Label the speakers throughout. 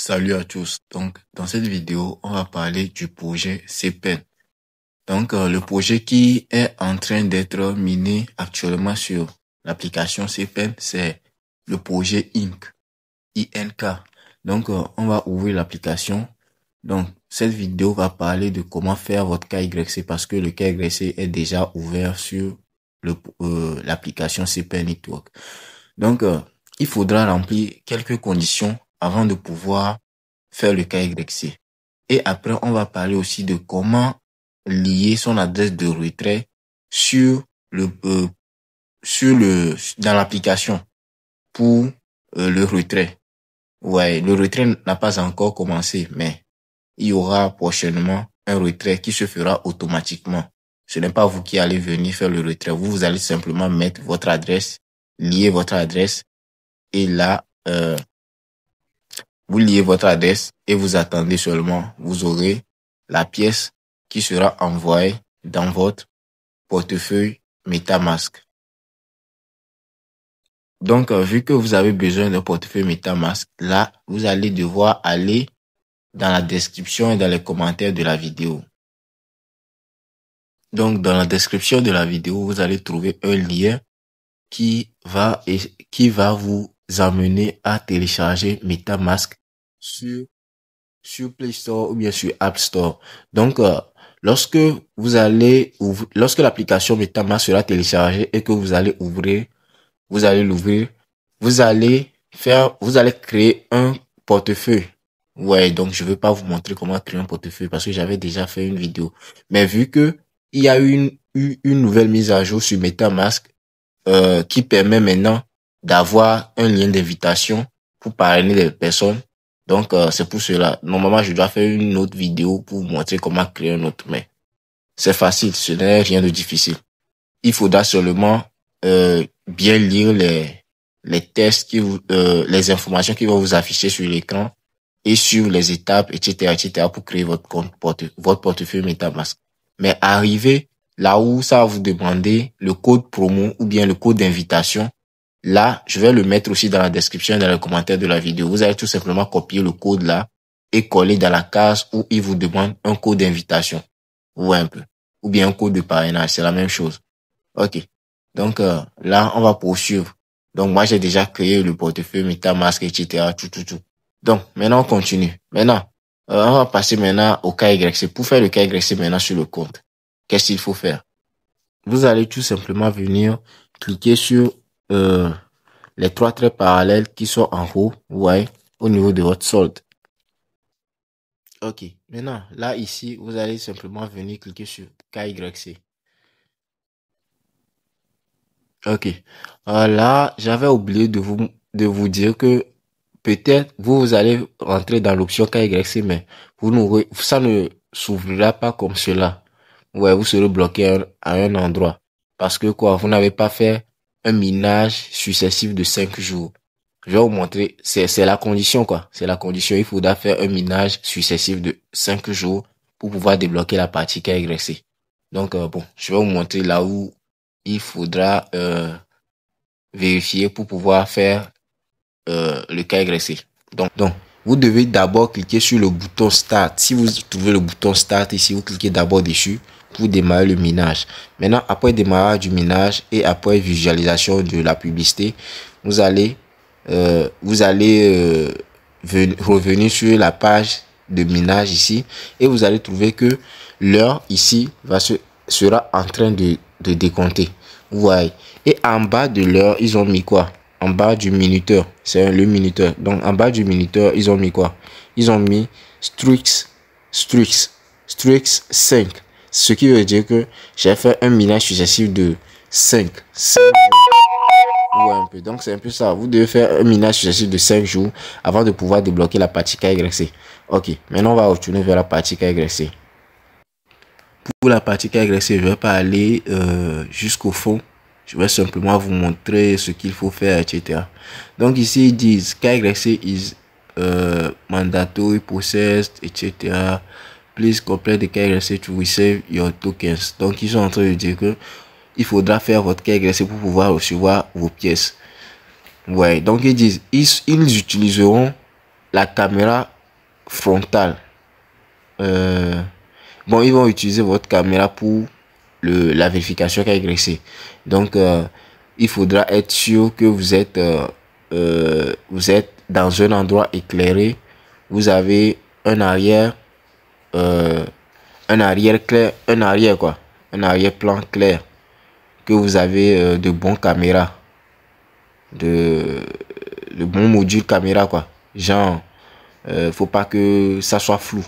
Speaker 1: Salut à tous. Donc, dans cette vidéo, on va parler du projet CPEN. Donc, le projet qui est en train d'être miné actuellement sur l'application CPEN, c'est le projet INK. INK. Donc, on va ouvrir l'application. Donc, cette vidéo va parler de comment faire votre KYC parce que le KYC est déjà ouvert sur l'application CPEN Network. Donc, il faudra remplir quelques conditions avant de pouvoir faire le KYC. Et après, on va parler aussi de comment lier son adresse de retrait dans l'application pour le retrait. Ouais, le retrait n'a pas encore commencé, mais il y aura prochainement un retrait qui se fera automatiquement. Ce n'est pas vous qui allez venir faire le retrait. Vous allez simplement mettre votre adresse, lier votre adresse, et là, vous liez votre adresse et vous attendez seulement. Vous aurez la pièce qui sera envoyée dans votre portefeuille MetaMask. Donc, vu que vous avez besoin d'un portefeuille MetaMask, là, vous allez devoir aller dans la description et dans les commentaires de la vidéo. Donc, dans la description de la vidéo, vous allez trouver un lien qui va vous amener à télécharger MetaMask sur Play Store ou bien sur App Store. Donc, lorsque l'application MetaMask sera téléchargée et que vous allez l'ouvrir, vous allez créer un portefeuille. Ouais, donc je vais pas vous montrer comment créer un portefeuille parce que j'avais déjà fait une vidéo. Mais vu que il y a eu une nouvelle mise à jour sur MetaMask, qui permet maintenant d'avoir un lien d'invitation pour parrainer les personnes. Donc, c'est pour cela. Normalement, je dois faire une autre vidéo pour vous montrer comment créer un autre, mais c'est facile, ce n'est rien de difficile. Il faudra seulement bien lire les tests les informations qui vont vous afficher sur l'écran et sur les étapes, etc., pour créer votre portefeuille MetaMask. Mais arrivé là où ça va vous demander le code promo ou bien le code d'invitation, là, je vais le mettre aussi dans la description et dans les commentaires de la vidéo. Vous allez tout simplement copier le code là et coller dans la case où il vous demande un code d'invitation. Ou un peu. Ou bien un code de parrainage, c'est la même chose. Ok. Donc là, on va poursuivre. Donc moi, j'ai déjà créé le portefeuille MetaMask, etc. Tout. Donc maintenant, on continue. Maintenant, on va passer maintenant au KYC. Pour faire le KYC maintenant sur le compte, qu'est-ce qu'il faut faire? Vous allez tout simplement venir cliquer sur les trois traits parallèles qui sont en haut, ouais, au niveau de votre solde. Ok, maintenant, là, ici, vous allez simplement venir cliquer sur KYC. Ok, là, j'avais oublié de vous dire que peut-être vous allez rentrer dans l'option KYC, mais ça ne s'ouvrira pas comme cela. Ouais, vous serez bloqué à un endroit. Parce que quoi, vous n'avez pas fait un minage successif de 5 jours. Je vais vous montrer, c'est la condition quoi. C'est la condition, il faudra faire un minage successif de 5 jours pour pouvoir débloquer la partie KYC. Donc bon, je vais vous montrer là où il faudra vérifier pour pouvoir faire le KYC. Donc, vous devez d'abord cliquer sur le bouton Start. Si vous trouvez le bouton Start ici, vous cliquez d'abord dessus pour démarrer le minage. Maintenant, après démarrage du minage et après visualisation de la publicité, vous allez revenir sur la page de minage ici et vous allez trouver que l'heure ici sera en train de décompter. Vous voyez. Et en bas de l'heure, ils ont mis quoi? En bas du minuteur, c'est le minuteur. Donc en bas du minuteur, ils ont mis quoi? Ils ont mis Strix 5. Ce qui veut dire que j'ai fait un minage successif de 5 jours. Ouais, un peu. Donc c'est un peu ça. Vous devez faire un minage successif de 5 jours avant de pouvoir débloquer la partie KYC. Ok, maintenant on va retourner vers la partie KYC. Pour la partie KYC, je vais pas aller jusqu'au fond. Je vais simplement vous montrer ce qu'il faut faire, etc. Donc ici, ils disent KYC is mandatory processed, etc. Please complete the KYC to receive your tokens. Donc ils sont en train de dire que il faudra faire votre KYC pour pouvoir recevoir vos pièces. Ouais, donc ils disent ils utiliseront la caméra frontale. Bon, ils vont utiliser votre caméra pour la vérification KYC. Donc, il faudra être sûr que vous êtes dans un endroit éclairé. Vous avez un arrière clair, un arrière-plan clair, que vous avez de bons caméras, de bons modules caméra quoi. Genre, faut pas que ça soit flou.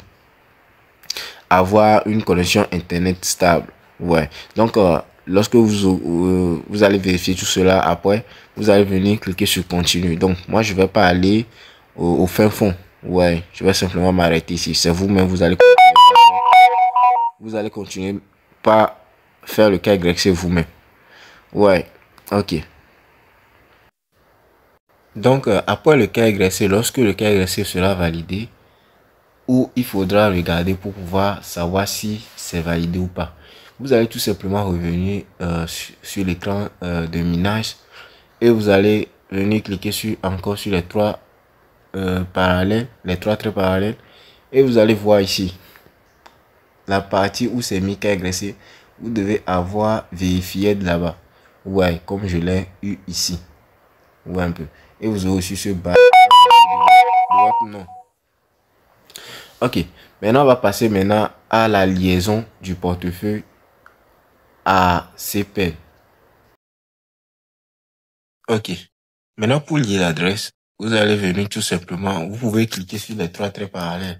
Speaker 1: Avoir une connexion internet stable. Ouais. Donc, lorsque vous allez vérifier tout cela après, vous allez venir cliquer sur continue. Donc, moi, je vais pas aller au fin fond. Ouais. Je vais simplement m'arrêter ici. C'est vous-même, vous allez continuer par faire le KYC vous-même. Ouais. Ok. Donc, après le KYC, lorsque le KYC sera validé, où il faudra regarder pour pouvoir savoir si c'est validé ou pas. Vous allez tout simplement revenir sur l'écran de minage et vous allez venir cliquer encore sur les trois parallèles, les trois traits parallèles, et vous allez voir ici la partie où c'est mis KYC. Vous devez avoir vérifié de là-bas. Ouais, comme je l'ai eu ici. Ouais, un peu. Et vous aurez aussi ce bas de votre nom. Ok, maintenant on va passer maintenant à la liaison du portefeuille à CPEL. Ok, maintenant pour lier l'adresse, vous allez venir tout simplement, vous pouvez cliquer sur les trois traits parallèles.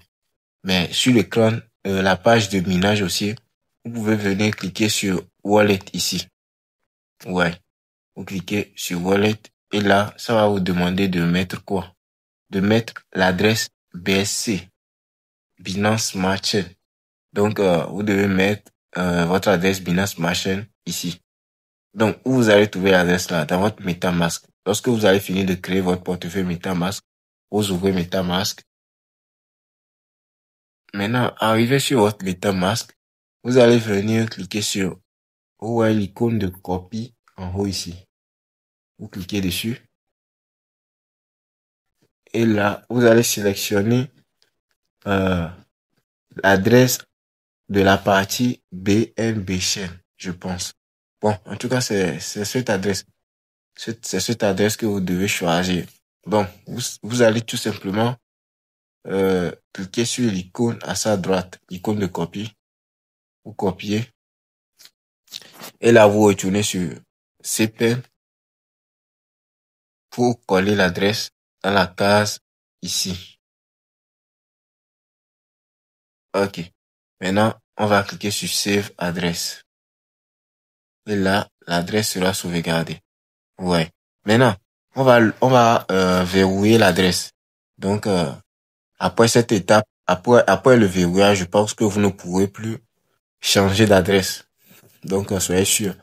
Speaker 1: Mais sur l'écran, la page de minage aussi, vous pouvez venir cliquer sur Wallet ici. Ouais, vous cliquez sur Wallet et là, ça va vous demander de mettre quoi? De mettre l'adresse BSC, Binance Smart Chain. Donc, vous devez mettre votre adresse Binance Smart Chain ici. Donc, où vous allez trouver l'adresse là, dans votre MetaMask. Lorsque vous allez finir de créer votre portefeuille MetaMask, vous ouvrez MetaMask. Maintenant, arrivé sur votre MetaMask, vous allez venir cliquer sur où est l'icône de copie en haut ici. Vous cliquez dessus. Et là, vous allez sélectionner l'adresse de la partie BNB Chain, je pense. Bon, en tout cas, c'est cette adresse. C'est cette adresse que vous devez choisir. Donc, vous allez tout simplement cliquer sur l'icône à sa droite, l'icône de copie. Vous copiez. Et là, vous retournez sur CPEL pour coller l'adresse dans la case ici. Ok. Maintenant, on va cliquer sur Save Adresse. Et là, l'adresse sera sauvegardée. Ouais. Maintenant, on va verrouiller l'adresse. Donc, après cette étape, après le verrouillage, je pense que vous ne pourrez plus changer d'adresse. Donc, soyez sûr.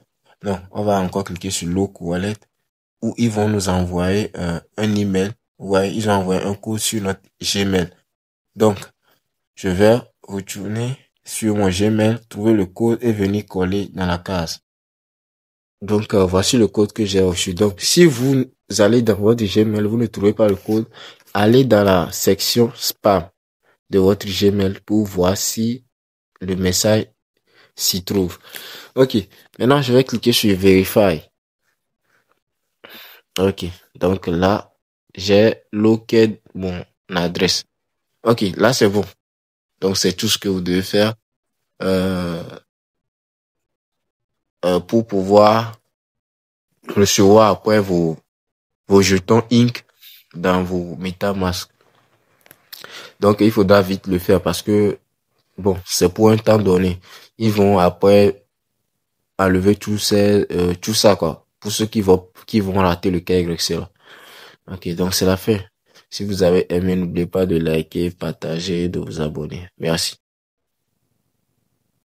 Speaker 1: Non, on va encore cliquer sur Local Wallet où ils vont nous envoyer un email. Ouais, ils ont envoyé un code sur notre Gmail. Donc, je vais retourner sur mon Gmail, trouver le code et venir coller dans la case. Donc, voici le code que j'ai reçu. Donc, si vous allez dans votre Gmail, vous ne trouvez pas le code, allez dans la section spam de votre Gmail pour voir si le message s'y trouve. Ok. Maintenant, je vais cliquer sur Verify. Ok. Donc là, j'ai loqué mon adresse. Ok. Là, c'est bon. Donc, c'est tout ce que vous devez faire pour pouvoir recevoir après vos jetons Inc dans vos MetaMask. Donc, il faudra vite le faire parce que, bon, c'est pour un temps donné. Ils vont après enlever tout ça, quoi. Pour ceux qui vont rater le KYC, là. Ok, donc c'est la fin. Si vous avez aimé, n'oubliez pas de liker, partager et de vous abonner. Merci.